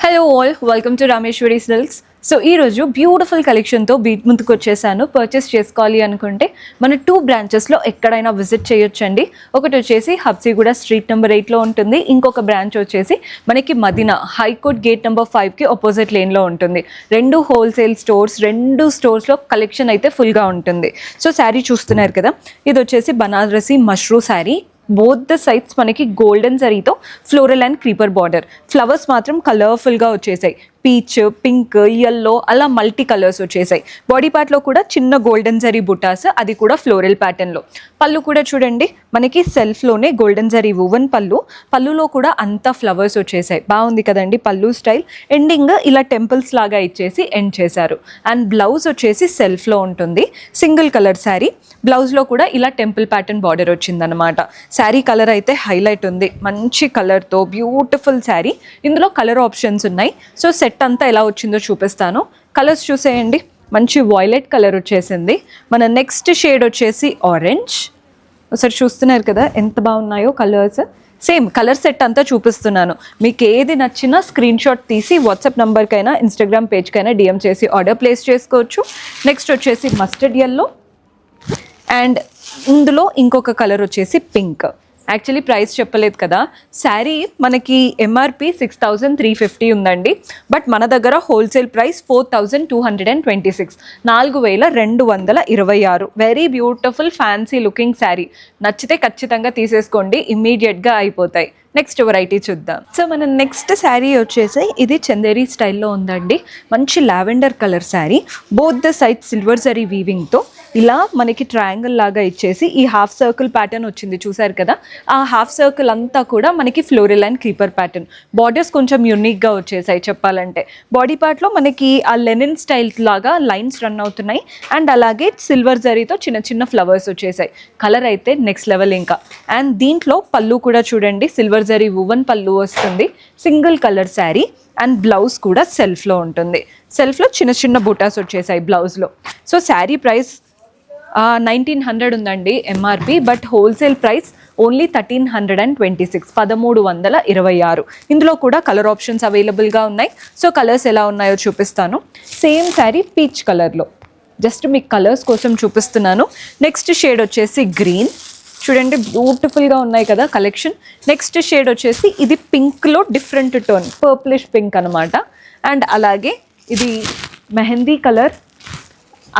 Hello all, welcome to Rameshwari silks. So ఈరోజు beautiful కలెక్షన్తో beat ముందుకు వచ్చేసాను. పర్చేస్ చేసుకోవాలి అనుకుంటే మన 2 బ్రాంచెస్లో ఎక్కడైనా విజిట్ చేయొచ్చండి. ఒకటి వచ్చేసి హబ్సిగూడ స్ట్రీట్ నెంబర్ 8లో ఉంటుంది. ఇంకొక బ్రాంచ్ వచ్చేసి మనకి మదీనా హైకోర్ట్ గేట్ నెంబర్ 5కి ఆపోజిట్ లేన్లో ఉంటుంది. 2 హోల్సేల్ స్టోర్స్, 2 స్టోర్స్లో కలెక్షన్ అయితే ఫుల్గా ఉంటుంది. సో శారీ చూస్తున్నారు కదా, ఇది వచ్చేసి Banarasi mashru sari. Both the sides మనకి గోల్డెన్ జరీతో floral and creeper border, flowers మాత్రం కలర్ఫుల్గా వచ్చేసాయి. పీచ్, పింక్, యెల్లో అలా మల్టీ కలర్స్ వచ్చేసాయి. బాడీ పార్ట్లో కూడా చిన్న గోల్డెన్ జరీ బుటాస్, అది కూడా ఫ్లోరల్ ప్యాటర్న్లో. పళ్ళు కూడా చూడండి, మనకి సెల్ఫ్లోనే గోల్డెన్ జరీ వువెన్ పళ్ళులో కూడా అంతా ఫ్లవర్స్ వచ్చేసాయి. బాగుంది కదండి పళ్ళు స్టైల్. ఎండింగ్ ఇలా టెంపుల్స్ లాగా ఇచ్చేసి ఎండ్ చేశారు. అండ్ బ్లౌజ్ వచ్చేసి సెల్ఫ్లో ఉంటుంది. సింగిల్ కలర్ శారీ, బ్లౌజ్లో కూడా ఇలా టెంపుల్ ప్యాటర్న్ బార్డర్ వచ్చిందనమాట. శారీ కలర్ అయితే హైలైట్ ఉంది, మంచి కలర్తో బ్యూటిఫుల్ శారీ. ఇందులో కలర్ ఆప్షన్స్ ఉన్నాయి. సో సెట్ అంతా ఎలా వచ్చిందో చూపిస్తాను. కలర్స్ చూసేయండి, మంచి వాయిలెట్ కలర్ వచ్చేసింది. మన నెక్స్ట్ షేడ్ వచ్చేసి ఆరెంజ్. ఒకసారి చూస్తున్నారు కదా ఎంత బాగున్నాయో కలర్స్. సేమ్ కలర్ సెట్ అంతా చూపిస్తున్నాను. మీకు ఏది నచ్చినా స్క్రీన్ షాట్ తీసి వాట్సాప్ నెంబర్కైనా ఇన్స్టాగ్రామ్ పేజ్కైనా డిఎం చేసి ఆర్డర్ ప్లేస్ చేసుకోవచ్చు. నెక్స్ట్ వచ్చేసి మస్టర్డ్ యెల్లో అండ్ ఇందులో ఇంకొక కలర్ వచ్చేసి పింక్. యాక్చువల్లీ ప్రైస్ చెప్పలేదు కదా, శారీ మనకి ఎంఆర్పి 6,350 ఉందండి. బట్ మన దగ్గర wholesale price 4,226, 4,226. Very beautiful fancy looking sari. నచ్చితే ఖచ్చితంగా తీసేసుకోండి, ఇమ్మీడియట్గా అయిపోతాయి. నెక్స్ట్ వెరైటీ చూద్దాం. సో మన నెక్స్ట్ శారీ వచ్చేసి ఇది చందేరి స్టైల్లో ఉందండి. మంచి lavender colour sari. Both the side silver zari వీవింగ్తో ఇలా మనకి ట్రయాంగిల్ లాగా ఇచ్చేసి ఈ హాఫ్ సర్కిల్ ప్యాటర్న్ వచ్చింది, చూసారు కదా. ఆ హాఫ్ సర్కిల్ అంతా కూడా మనకి floral and creeper pattern. Borders కొంచెం యూనిక్గా వచ్చేసాయి చెప్పాలంటే. బాడీ పార్ట్లో మనకి ఆ లెనిన్ స్టైల్ లాగా లైన్స్ రన్ అవుతున్నాయి. అండ్ అలాగే సిల్వర్ జరీతో చిన్న చిన్న ఫ్లవర్స్ వచ్చేసాయి. కలర్ అయితే నెక్స్ట్ లెవెల్ ఇంకా. అండ్ దీంట్లో పళ్ళు కూడా చూడండి, సిల్వర్ జరీ వువెన్ పళ్ళు వస్తుంది. Single colour sari and blouse కూడా సెల్ఫ్లో ఉంటుంది. సెల్ఫ్లో చిన్న చిన్న బుటాస్ వచ్చేసాయి బ్లౌజ్లో. సో శారీ ప్రైస్ 1,900 ఉందండి MRP, but wholesale price only 1,326, 1,326. ఇందులో కూడా కలర్ ఆప్షన్స్ అవైలబుల్గా ఉన్నాయి. సో కలర్స్ ఎలా ఉన్నాయో చూపిస్తాను. సేమ్ శారీ పీచ్ కలర్లో, జస్ట్ మీకు కలర్స్ కోసం చూపిస్తున్నాను. నెక్స్ట్ షేడ్ వచ్చేసి గ్రీన్. చూడండి బ్యూటిఫుల్గా ఉన్నాయి కదా కలెక్షన్. నెక్స్ట్ షేడ్ వచ్చేసి ఇది పింక్లో డిఫరెంట్ టోన్, పర్ప్లిష్ పింక్ అనమాట. అండ్ అలాగే ఇది మెహందీ కలర్,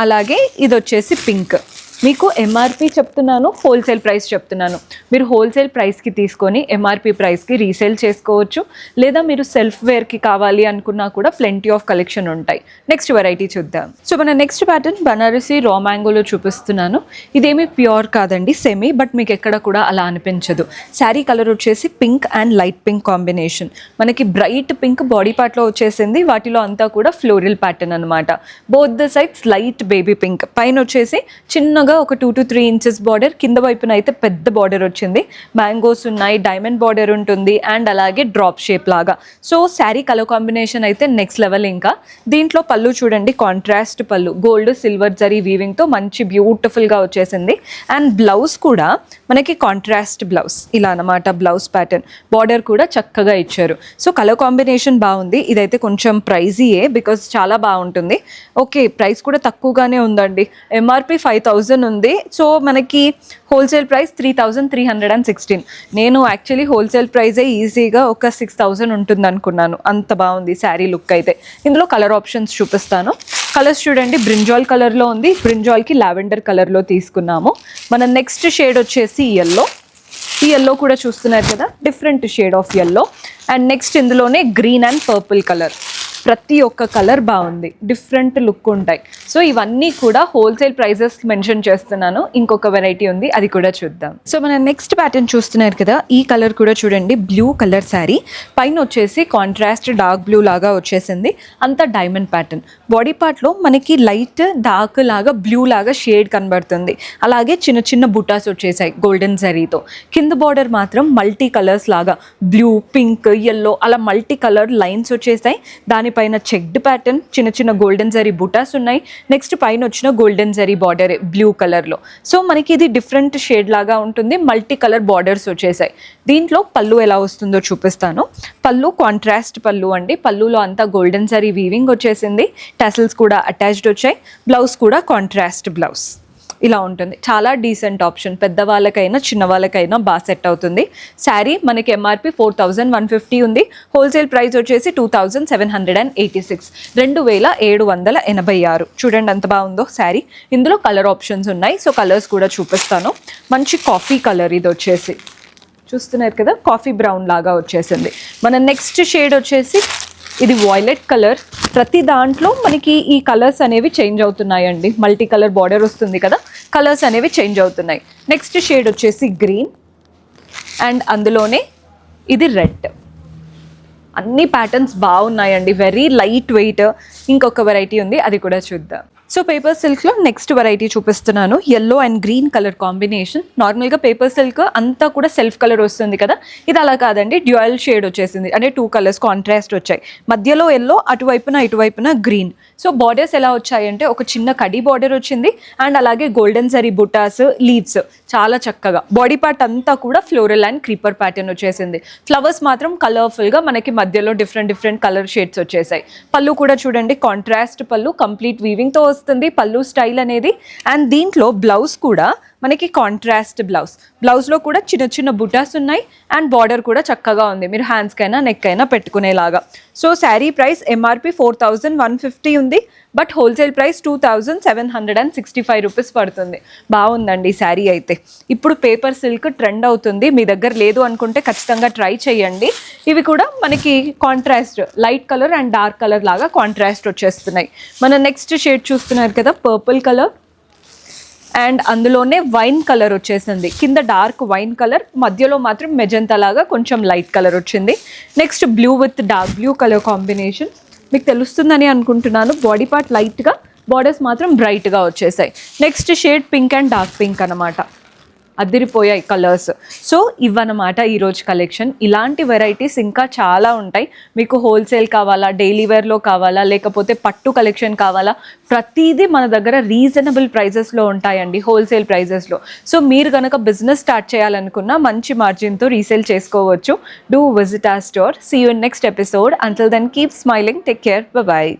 అలాగే ఇది వచ్చేసి పింక్. మీకు ఎంఆర్పి చెప్తున్నాను, హోల్సేల్ ప్రైస్ చెప్తున్నాను. మీరు హోల్సేల్ ప్రైస్కి తీసుకొని ఎంఆర్పి ప్రైస్కి రీసేల్ చేసుకోవచ్చు. లేదా మీరు సెల్ఫ్ వేర్కి కావాలి అనుకున్నా కూడా ప్లెంటీ ఆఫ్ కలెక్షన్ ఉంటాయి. నెక్స్ట్ వెరైటీ చూద్దాం. సో మన నెక్స్ట్ ప్యాటర్న్ బనారసి రా మ్యాంగోలో చూపిస్తున్నాను. ఇదేమి ప్యూర్ కాదండి, సెమీ, బట్ మీకు ఎక్కడ కూడా అలా అనిపించదు. శారీ కలర్ వచ్చేసి pink and light pink combination. మనకి బ్రైట్ పింక్ బాడీ పార్ట్లో వచ్చేసింది. వాటిలో అంతా కూడా ఫ్లోరల్ ప్యాటర్న్ అనమాట. Both the sides light baby pink. పైన వచ్చేసి చిన్నగా ఒక 2 to 3 ఇంచెస్ బార్డర్, కింద వైపున అయితే పెద్ద బార్డర్ వచ్చింది. మ్యాంగోస్ ఉన్నాయి, డైమండ్ బార్డర్ ఉంటుంది అండ్ అలాగే డ్రాప్ షేప్ లాగా. సో శారీ కలర్ కాంబినేషన్ అయితే నెక్స్ట్ లెవెల్ ఇంకా. దీంట్లో పళ్ళు చూడండి, కాంట్రాస్ట్ పళ్ళు, గోల్డ్ సిల్వర్ జరీ వీవింగ్తో మంచి బ్యూటిఫుల్గా వచ్చేసింది. అండ్ బ్లౌజ్ కూడా మనకి కాంట్రాస్ట్ బ్లౌజ్ ఇలా అనమాట. బ్లౌజ్ ప్యాటర్న్, బార్డర్ కూడా చక్కగా ఇచ్చారు. సో కలర్ కాంబినేషన్ బాగుంది. ఇదైతే కొంచెం ప్రైజీయే, బికాజ్ చాలా బాగుంటుంది. ఓకే, ప్రైస్ కూడా తక్కువగానే ఉందండి. ఎంఆర్పి 5,000 ఉంది. సో మనకి హోల్సేల్ ప్రైస్ 3,316. నేను యాక్చువల్లీ హోల్సేల్ ప్రైజే ఈజీగా ఒక 6,000 ఉంటుంది అనుకున్నాను. అంత బాగుంది శారీ లుక్ అయితే. ఇందులో కలర్ ఆప్షన్స్ చూపిస్తాను. కలర్స్ చూడండి, బ్రింజాల్ కలర్లో ఉంది, బ్రింజాల్కి లావెండర్ కలర్లో తీసుకున్నాము. మన నెక్స్ట్ షేడ్ వచ్చేసి యెల్లో. ఈ యెల్లో కూడా చూస్తున్నారు కదా, different shade of yellow. And next ఇందులోనే గ్రీన్ అండ్ పర్పుల్ కలర్. ప్రతి ఒక్క కలర్ బాగుంది, డిఫరెంట్ లుక్ ఉంటాయి. సో ఇవన్నీ కూడా హోల్సేల్ ప్రైజెస్ మెన్షన్ చేస్తున్నాను. ఇంకొక వెరైటీ ఉంది, అది కూడా చూద్దాం. సో మన నెక్స్ట్ ప్యాటర్న్ చూస్తున్నారు కదా, ఈ కలర్ కూడా చూడండి, బ్లూ కలర్ శారీ. పైన వచ్చేసి కాంట్రాస్ట్ డార్క్ బ్లూ లాగా వచ్చేసింది, అంతా డైమండ్ ప్యాటర్న్. బాడీ పార్ట్లో మనకి లైట్ డార్క్ లాగా బ్లూ లాగా షేడ్ కనబడుతుంది. అలాగే చిన్న చిన్న బుటాస్ వచ్చేసాయి గోల్డెన్ జరీతో. కింద బార్డర్ మాత్రం మల్టీ కలర్స్ లాగా బ్లూ, పింక్, యెల్లో అలా మల్టీ కలర్ లైన్స్ వచ్చేసాయి. దాని దానిపైన చెక్డ్ ప్యాటర్న్, చిన్న చిన్న గోల్డెన్ జరీ బుటాస్ ఉన్నాయి. నెక్స్ట్ పైన వచ్చిన గోల్డెన్ జరీ బార్డర్ బ్లూ కలర్లో. సో మనకి ఇది డిఫరెంట్ షేడ్ లాగా ఉంటుంది. మల్టీ కలర్ బార్డర్స్ వచ్చేసాయి. దీంట్లో పళ్ళు ఎలా వస్తుందో చూపిస్తాను. పళ్ళు కాంట్రాస్ట్ పళ్ళు అండి. పళ్ళులో అంతా గోల్డెన్ జరీ వీవింగ్ వచ్చేసింది. టసల్స్ కూడా అటాచ్డ్ వచ్చాయి. బ్లౌజ్ కూడా కాంట్రాస్ట్ బ్లౌజ్ ఇలా ఉంటుంది. చాలా డీసెంట్ ఆప్షన్, పెద్దవాళ్ళకైనా చిన్నవాళ్ళకైనా బాగా సెట్ అవుతుంది. శారీ మనకి ఎంఆర్పి 4150 ఉంది. హోల్సేల్ ప్రైస్ వచ్చేసి 2786, 2786. చూడండి ఎంత బాగుందో శారీ. ఇందులో కలర్ ఆప్షన్స్ ఉన్నాయి. సో కలర్స్ కూడా చూపిస్తాను. మంచి కాఫీ కలర్ ఇది వచ్చేసి చూస్తున్నారు కదా, కాఫీ బ్రౌన్ లాగా వచ్చేసింది. మన నెక్స్ట్ షేడ్ వచ్చేసి ఇది వాయిలెట్ కలర్. ప్రతి దాంట్లో మనకి ఈ కలర్స్ అనేవి చేంజ్ అవుతున్నాయండి. మల్టీ కలర్ బార్డర్ వస్తుంది కదా, కలర్స్ అనేవి చేంజ్ అవుతున్నాయి. నెక్స్ట్ షేడ్ వచ్చేసి గ్రీన్ అండ్ అందులోనే ఇది రెడ్. అన్ని ప్యాటర్న్స్ బాగున్నాయండి, వెరీ లైట్ వెయిట్. ఇంకొక వెరైటీ ఉంది, అది కూడా చూద్దాం. సో పేపర్ సిల్క్లో నెక్స్ట్ వెరైటీ చూపిస్తున్నాను. Yellow and green colour combination. నార్మల్గా పేపర్ సిల్క్ అంతా కూడా సెల్ఫ్ కలర్ వస్తుంది కదా, ఇది అలా కాదండి, డ్యూయల్ షేడ్ వచ్చేసింది. అంటే 2 కలర్స్ కాంట్రాస్ట్ వచ్చాయి. మధ్యలో ఎల్లో, ఇటువైపున గ్రీన్. సో బార్డర్స్ ఎలా వచ్చాయంటే ఒక చిన్న కడి బార్డర్ వచ్చింది అండ్ అలాగే గోల్డెన్ జరీ బుటాస్, లీవ్స్ చాలా చక్కగా. బాడీ పార్ట్ అంతా కూడా ఫ్లోరల్ అండ్ క్రీపర్ ప్యాటర్న్ వచ్చేసింది. ఫ్లవర్స్ మాత్రం కలర్ఫుల్గా మనకి మధ్యలో డిఫరెంట్ కలర్ షేడ్స్ వచ్చేసాయి. పళ్ళు కూడా చూడండి, కాంట్రాస్ట్ పళ్ళు, కంప్లీట్ వీవింగ్తో వస్తుంది పళ్ళు స్టైల్ అనేది. అండ్ దీంట్లో బ్లౌజ్ కూడా మనకి కాంట్రాస్ట్ బ్లౌజ్లో కూడా చిన్న చిన్న బుటాస్ ఉన్నాయి అండ్ బార్డర్ కూడా చక్కగా ఉంది. మీరు హ్యాండ్స్కైనా నెక్ అయినా పెట్టుకునేలాగా. సో శారీ ప్రైస్ ఎంఆర్పి 4150 ఉంది. బట్ హోల్సేల్ ప్రైస్ 2765 రూపీస్ పడుతుంది. బాగుందండి శారీ అయితే. ఇప్పుడు పేపర్ సిల్క్ ట్రెండ్ అవుతుంది. మీ దగ్గర లేదు అనుకుంటే ఖచ్చితంగా ట్రై చేయండి. ఇవి కూడా మనకి contrast light colour and dark colour లాగా కాంట్రాస్ట్ వచ్చేస్తున్నాయి. మన నెక్స్ట్ షేడ్ చూస్తున్నారు కదా, పర్పుల్ కలర్ అండ్ అందులోనే వైన్ కలర్ వచ్చేసింది. కింద డార్క్ వైన్ కలర్, మధ్యలో మాత్రం మెజంతా లాగా కొంచెం లైట్ కలర్ వచ్చింది. Next blue with dark blue colour combination. మీకు తెలుస్తుందని అనుకుంటున్నాను. బాడీ పార్ట్ లైట్గా, బార్డర్స్ మాత్రం బ్రైట్గా వచ్చేసాయి. Next shade pink and dark pink అనమాట. అదిరిపోయాయి కలర్స్. సో ఇవన్నమాట ఈరోజు కలెక్షన్. ఇలాంటి వెరైటీస్ ఇంకా చాలా ఉంటాయి. మీకు హోల్సేల్ కావాలా, డైలీ వేర్లో కావాలా, లేకపోతే పట్టు కలెక్షన్ కావాలా, ప్రతిదీ మన దగ్గర రీజనబుల్ ప్రైజెస్లో ఉంటాయండి, హోల్సేల్ ప్రైజెస్లో. సో మీరు కనుక బిజినెస్ స్టార్ట్ చేయాలనుకున్నా మంచి మార్జిన్తో రీసేల్ చేసుకోవచ్చు. Do visit our store. See you in next episode. Until then keep smiling. Take care. Bye.